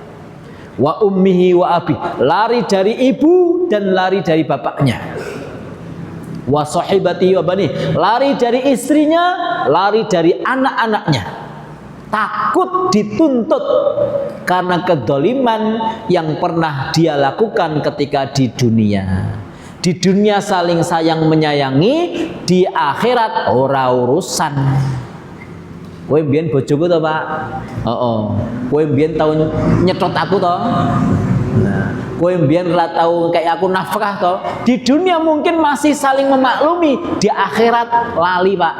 Wa ummihi wa abi, lari dari ibu dan lari dari bapaknya. Wa sahibati wa bani, lari dari istrinya, lari dari anak-anaknya. Takut dituntut karena kedoliman yang pernah dia lakukan ketika di dunia. Di dunia saling sayang menyayangi, di akhirat ora urusan. Kowe mbiyen bojoku to, Pak? Kowe mbiyen tau nyetot aku to? Nah, kowe mbiyen ora tau kayak aku nafkah to? Di dunia mungkin masih saling memaklumi, di akhirat lali, Pak.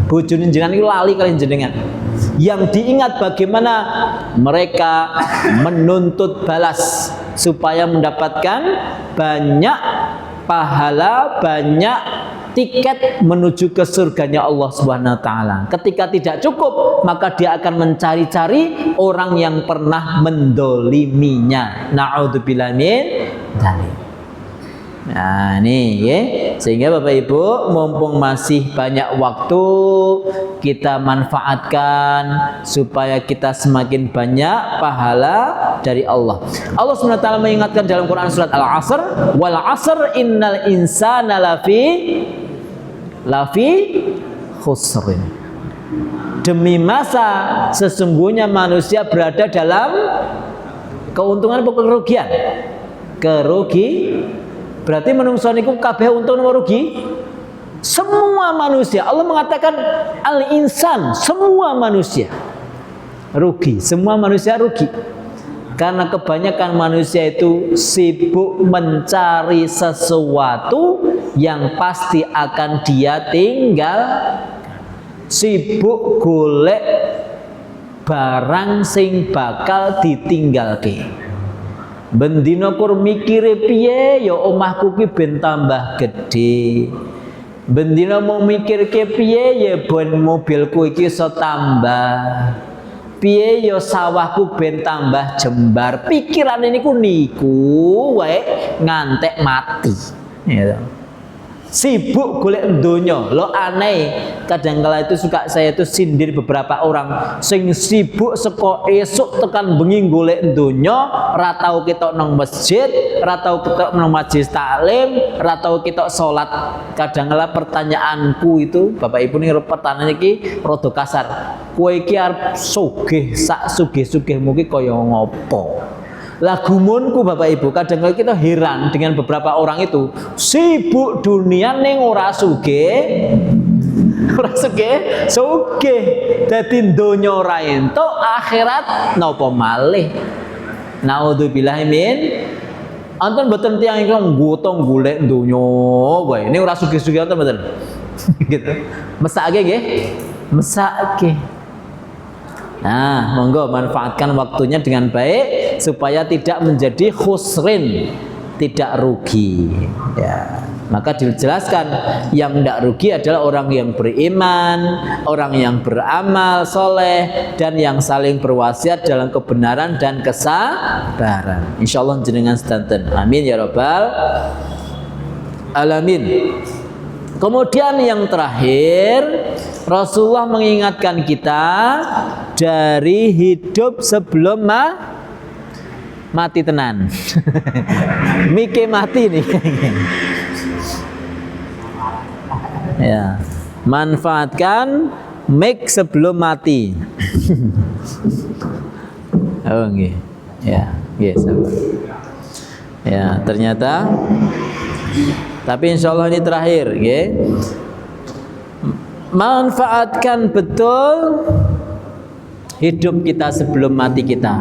Bojone jenengan iki lali kalian jenengan. Yang diingat bagaimana mereka menuntut balas supaya mendapatkan banyak pahala, banyak tiket menuju ke surganya Allah Subhanahu wa taala. Ketika tidak cukup, maka dia akan mencari-cari orang yang pernah mendoliminya. Na'udzubillah min dzalik. Nah, ini ya. Sehingga Bapak Ibu, mumpung masih banyak waktu, kita manfaatkan supaya kita semakin banyak pahala dari Allah. Allah SWT mengingatkan dalam Quran surat Al-Asr, wal 'asr innal insana lafi khusrin. Demi masa sesungguhnya manusia berada dalam keuntungan atau kerugian? Berarti menungso niku kabeh untung apa rugi? Semua manusia. Allah mengatakan al-insan, semua manusia rugi. Semua manusia rugi. Karena kebanyakan manusia itu sibuk mencari sesuatu yang pasti akan dia tinggal. Sibuk golek barang sing bakal ditinggalke. Bendina kur mikire piye ya omahku ki ben tambah gede. Bendina mau mikir ke piye ya ben mobilku iki iso tambah. Piye ya sawahku ben tambah jembar. Pikiran ini niku wae ngantek mati. Ya. Sibuk golek donya. Lo aneh, kadang-kala itu suka saya itu sindir beberapa orang sing sibuk seko esuk tekan bengi golek donya, ora tau ketok nang masjid, ora tau ketok nang majelis taklim, ora tau ketok salat. Kadang-kala pertanyaanku itu, Bapak Ibu nih pertanyaan iki rada kasar. Kowe iki arep sugih sak sugih-sugihmu ki kaya ngopo? Lagumunku Bapak Ibu, kadang-kadang kita heran dengan beberapa orang itu sibuk dunia ning ora sugih, dadi donya ora entuk, akhirat napa malih. Naudzubillah min. Anten mboten tiyang ingkang ngutong golek donya wae. Ning ora sugih-sugih anten mboten. Gitu. Mesake nggih? Mesake. Nah, monggo manfaatkan waktunya dengan baik supaya tidak menjadi khusrin, tidak rugi. Ya, maka dijelaskan yang tidak rugi adalah orang yang beriman, orang yang beramal soleh, dan yang saling berwasiat dalam kebenaran dan kesabaran. Insya Allah jenengan sedanten. Amin ya rabbal alamin. Kemudian yang terakhir, Rasulullah mengingatkan kita dari hidup sebelum mati tenan. Mike mati nih. Ya, manfaatkan mic sebelum mati. Oh nggih. Ya, nggih sabar. Ya, ternyata tapi insya Allah ini terakhir, nggih. Manfaatkan betul hidup kita sebelum mati kita.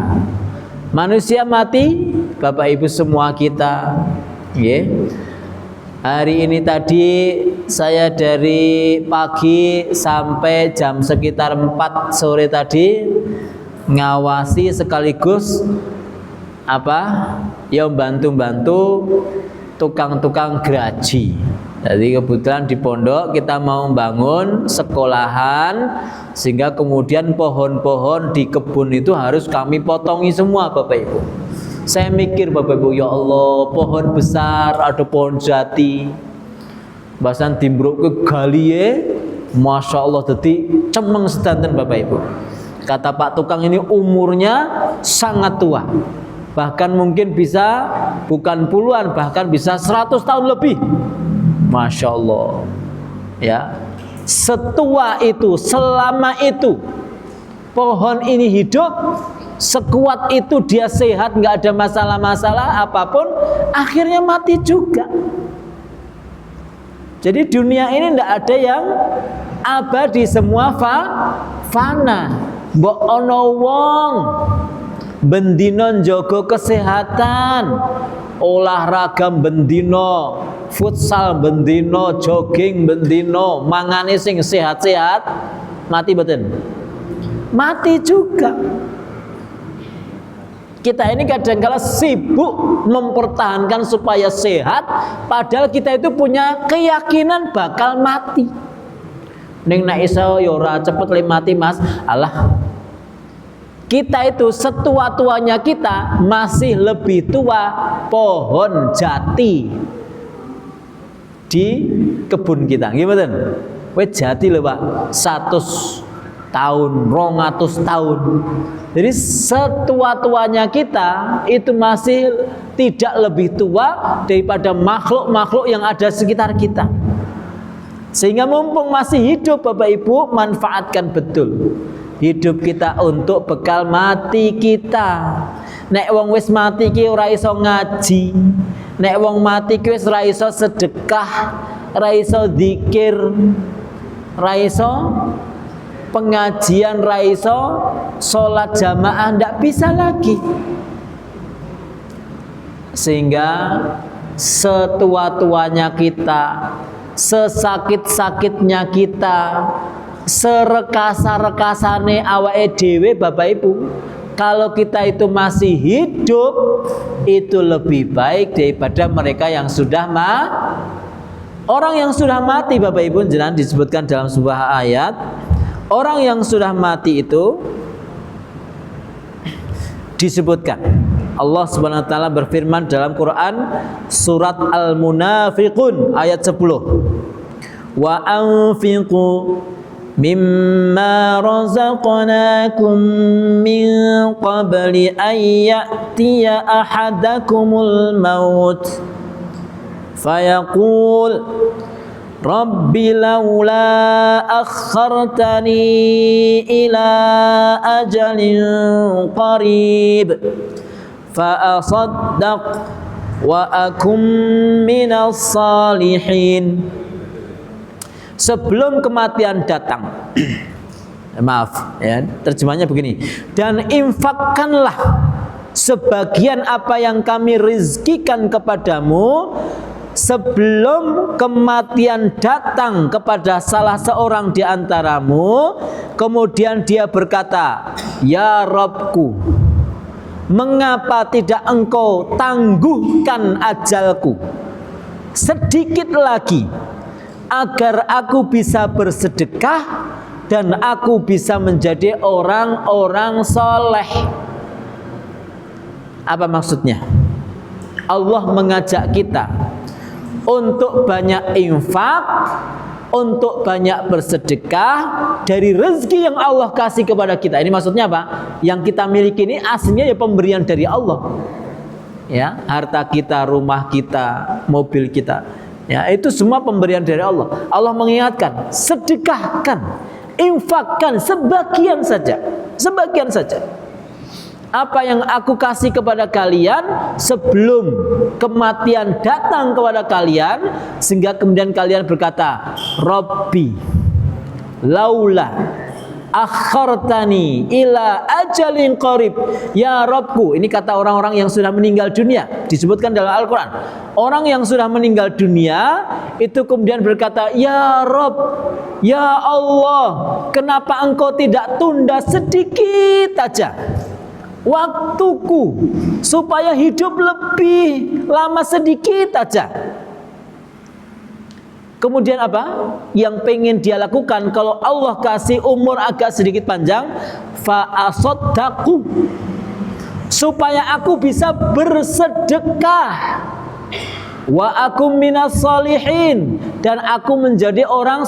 Manusia mati, Bapak Ibu semua kita, nggih. Hari ini tadi saya dari pagi sampai jam sekitar 4 sore tadi ngawasi sekaligus ya bantu-bantu tukang-tukang geraji. Jadi kebetulan di pondok kita mau membangun sekolahan, sehingga kemudian pohon-pohon di kebun itu harus kami potongi semua, Bapak Ibu. Saya mikir, Bapak Ibu, ya Allah, pohon besar, ada pohon jati, bahasan timbruk ke galie, Masya Allah, jadi cemeng sedanten, Bapak Ibu. Kata Pak Tukang ini umurnya sangat tua, bahkan mungkin bisa bukan puluhan, bahkan bisa 100 tahun lebih. Masya Allah, ya, setua itu, selama itu pohon ini hidup, sekuat itu dia sehat, nggak ada masalah-masalah apapun, akhirnya mati juga. Jadi dunia ini nggak ada yang abadi, semua fana. Mbok ono wong bendino njogo kesehatan, olahraga bendino, futsal bendino, jogging bendino, mangane sing sehat-sehat, mati betul. Mati juga. Kita ini kadang-kala sibuk mempertahankan supaya sehat, padahal kita itu punya keyakinan bakal mati. Ning nek iso ya ora cepet le mati, Mas. Alah. Kita itu setua-tuanya kita masih lebih tua pohon jati di kebun kita. Gimana? Wes jati lho, Pak. 100 tahun, 200 tahun. Jadi setua-tuanya kita itu masih tidak lebih tua daripada makhluk-makhluk yang ada sekitar kita. Sehingga mumpung masih hidup, Bapak Ibu, manfaatkan betul hidup kita untuk bekal mati kita. Nek wong wis mati ki ora iso ngaji, nek wong mati ki wis ora iso sedekah, ora iso zikir, ora iso pengajian, raiso sholat jamaah, ndak bisa lagi. Sehingga setua-tuanya kita, sesakit-sakitnya kita, serekasa-rekasane awake dhewe, Bapak Ibu, kalau kita itu masih hidup, itu lebih baik daripada mereka yang sudah orang yang sudah mati, Bapak Ibu. Jelas disebutkan dalam sebuah ayat, orang yang sudah mati itu disebutkan, Allah Subhanahu wa taala berfirman dalam Quran surat Al-Munafiqun ayat 10. Wa anfiqu mimma razaqnakum min qabli an ya'tiya ahadakumul maut fayaqul Rabbi laula akhartani ila ajalin qarib fa asaddaq wa akum minas salihin. Sebelum kematian datang, maaf ya, terjemahnya begini, dan infakkanlah sebagian apa yang kami rizkikan kepadamu sebelum kematian datang kepada salah seorang di antaramu. Kemudian dia berkata, ya Rabbku, mengapa tidak engkau tangguhkan ajalku sedikit lagi agar aku bisa bersedekah dan aku bisa menjadi orang-orang soleh. Apa maksudnya? Allah mengajak kita untuk banyak infak, untuk banyak bersedekah dari rezeki yang Allah kasih kepada kita. Ini maksudnya apa? Yang kita miliki ini aslinya ya pemberian dari Allah. Ya, harta kita, rumah kita, mobil kita, ya itu semua pemberian dari Allah. Allah mengingatkan, sedekahkan, infakkan sebagian saja, sebagian saja. Apa yang aku kasih kepada kalian sebelum kematian datang kepada kalian, sehingga kemudian kalian berkata, Rabbi laula akhartani ila ajalin qarib. Ya Rabbku, ini kata orang-orang yang sudah meninggal dunia, disebutkan dalam Al-Quran. Orang yang sudah meninggal dunia itu kemudian berkata, ya Rabb, ya Allah, kenapa engkau tidak tunda sedikit saja waktuku supaya hidup lebih lama sedikit saja. Kemudian apa yang pengen dia lakukan? Kalau Allah kasih umur agak sedikit panjang, fa'asaddaqu, supaya aku bisa bersedekah, wa akum minas sholihin, dan aku menjadi orang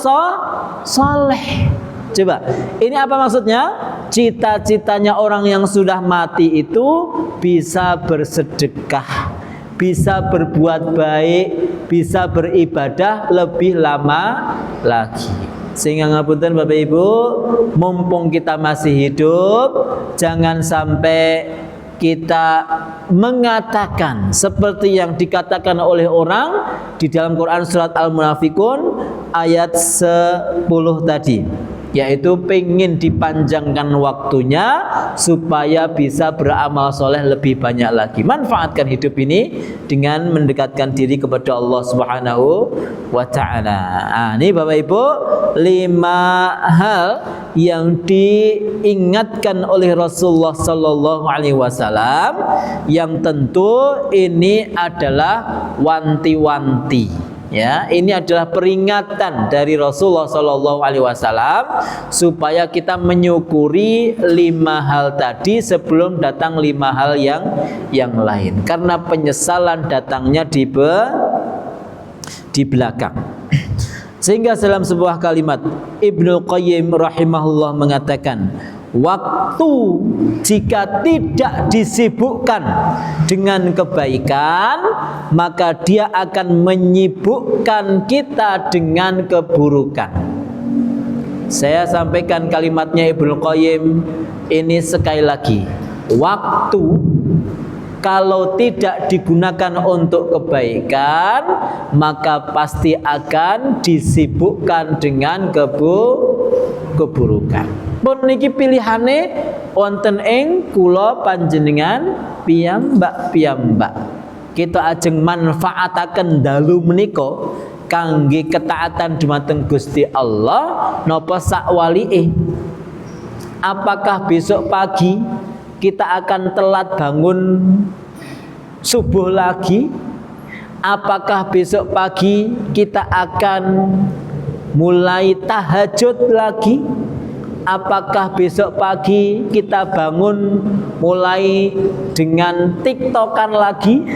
soleh. Coba, ini apa maksudnya? Cita-citanya orang yang sudah mati itu bisa bersedekah, bisa berbuat baik, bisa beribadah lebih lama lagi. Sehingga ngapunten Bapak Ibu, mumpung kita masih hidup, jangan sampai kita mengatakan seperti yang dikatakan oleh orang di dalam Quran surat Al-Munafikun ayat 10 tadi, yaitu pengen dipanjangkan waktunya supaya bisa beramal soleh lebih banyak lagi. Manfaatkan hidup ini dengan mendekatkan diri kepada Allah Subhanahu wa ta'ala. Ini Bapak Ibu, 5 hal yang diingatkan oleh Rasulullah Sallallahu Alaihi Wasallam, yang tentu ini adalah wanti-wanti. Ya, ini adalah peringatan dari Rasulullah Shallallahu Alaihi Wasallam supaya kita menyukuri 5 hal tadi sebelum datang 5 hal yang lain. Karena penyesalan datangnya di belakang. Sehingga dalam sebuah kalimat Ibnu Qayyim rahimahullah mengatakan, waktu jika tidak disibukkan dengan kebaikan, maka dia akan menyibukkan kita dengan keburukan. Saya sampaikan kalimatnya Ibnu Qayyim ini sekali lagi. Waktu kalau tidak digunakan untuk kebaikan, maka pasti akan disibukkan dengan keburukan. Pun niki pilihane wonten ing kula panjenengan piyambak. Kita ajeng manfaataken dalu menika kangge ketaatan dumateng Gusti Allah napa sakwalike. Apakah besok pagi kita akan telat bangun subuh lagi? Apakah besok pagi kita akan mulai tahajud lagi? Apakah besok pagi kita bangun mulai dengan TikTokan lagi?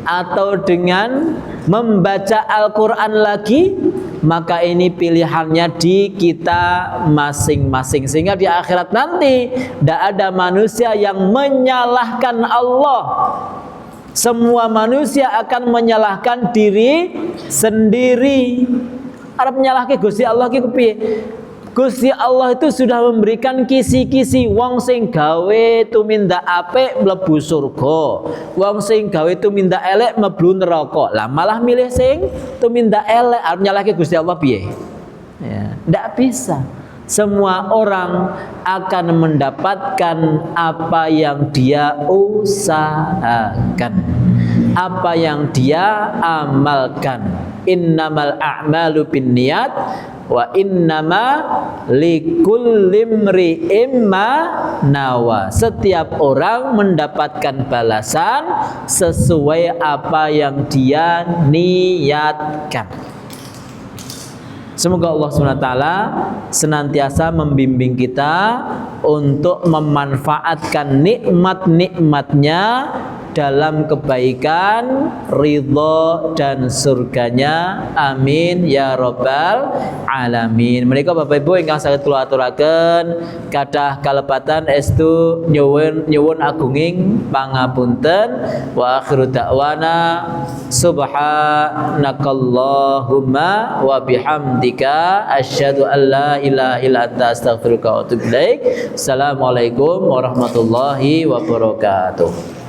Atau dengan membaca Al-Quran lagi? Maka ini pilihannya di kita masing-masing. Sehingga di akhirat nanti tidak ada manusia yang menyalahkan Allah. Semua manusia akan menyalahkan diri sendiri. Arep nyalahke Gusti Allah ki kepiye? Gusti Allah itu sudah memberikan kisi-kisi. Wong sing gawe tumindak apik mlebu surga, wong sing gawe tumindak elek mlebu neraka. Lah malah milih sing tumindak elek, arep nyalahke Gusti Allah piye? Ya, ndak bisa. Semua orang akan mendapatkan apa yang dia usahakan, apa yang dia amalkan. Innamal a'malu binniyat wa innama likulli imri'in ma nawa. Setiap orang mendapatkan balasan sesuai apa yang dia niatkan. Semoga Allah SWT senantiasa membimbing kita untuk memanfaatkan nikmat-nikmatnya dalam kebaikan, ridho dan surganya. Amin ya rabbal alamin. Menika Bapak Ibu ingkang saged kula aturaken kathah kalepatan estu nyuwun agunging pangapunten. Wa akhiru da'wana subhanakallahumma wa bihamdika asyhadu an la ilaha illa anta astaghfiruka wa atubu ilaik. Assalamualaikum warahmatullahi wabarakatuh.